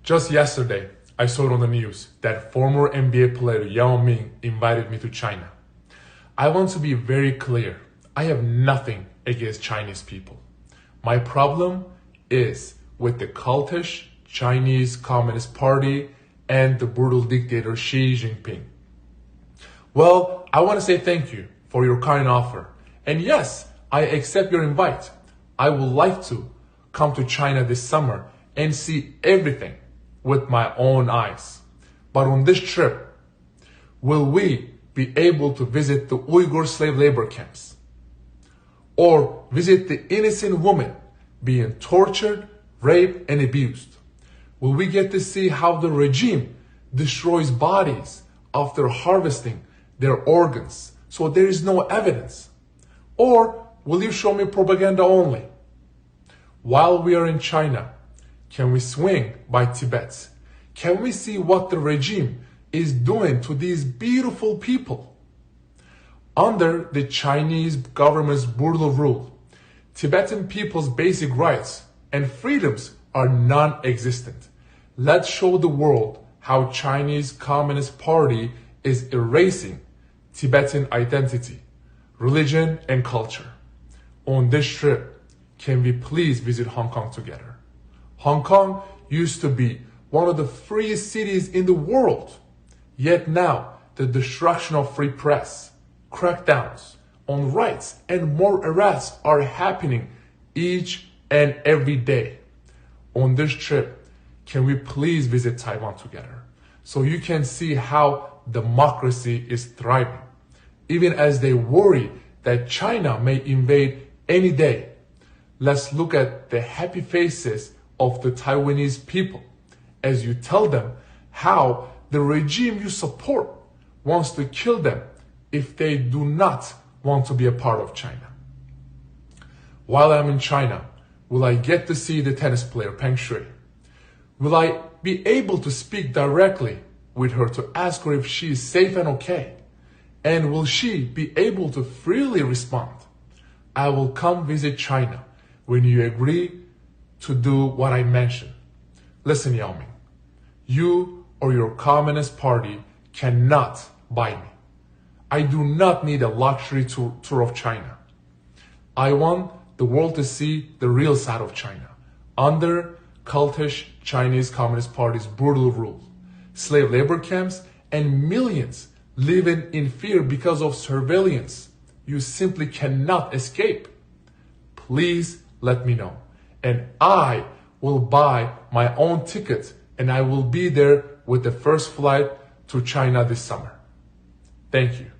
Just yesterday, I saw it on the news that former NBA player Yao Ming invited me to China. I want to be very clear. I have nothing against Chinese people. My problem is with the cultish Chinese Communist Party and the brutal dictator Xi Jinping. Well, I want to say thank you for your kind offer. And yes, I accept your invite. I would like to come to China this summer and see everything with my own eyes. But on this trip, will we be able to visit the Uyghur slave labor camps? Or visit the innocent women being tortured, raped, and abused? Will we get to see how the regime destroys bodies after harvesting their organs so there is no evidence? Or will you show me propaganda only? While we are in China, can we swing by Tibet? Can we see what the regime is doing to these beautiful people? Under the Chinese government's brutal rule, Tibetan people's basic rights and freedoms are non-existent. Let's show the world how Chinese Communist Party is erasing Tibetan identity, religion, and culture. On this trip, can we please visit Hong Kong together? Hong Kong used to be one of the freest cities in the world. Yet now, the destruction of free press, crackdowns on rights, and more arrests are happening each and every day. On this trip, can we please visit Taiwan together so you can see how democracy is thriving, even as they worry that China may invade any day? Let's look at the happy faces of the Taiwanese people as you tell them how the regime you support wants to kill them if they do not want to be a part of China. While I'm in China, will I get to see the tennis player Peng Shuai? Will I be able to speak directly with her to ask her if she is safe and okay? And will she be able to freely respond? I will come visit China when you agree to do what I mentioned. Listen, Yao Ming, you or your Communist Party cannot buy me. I do not need a luxury tour of China. I want the world to see the real side of China under cultish Chinese Communist Party's brutal rule, slave labor camps, and millions living in fear because of surveillance you simply cannot escape. Please let me know, and I will buy my own ticket, and I will be there with the first flight to China this summer. Thank you.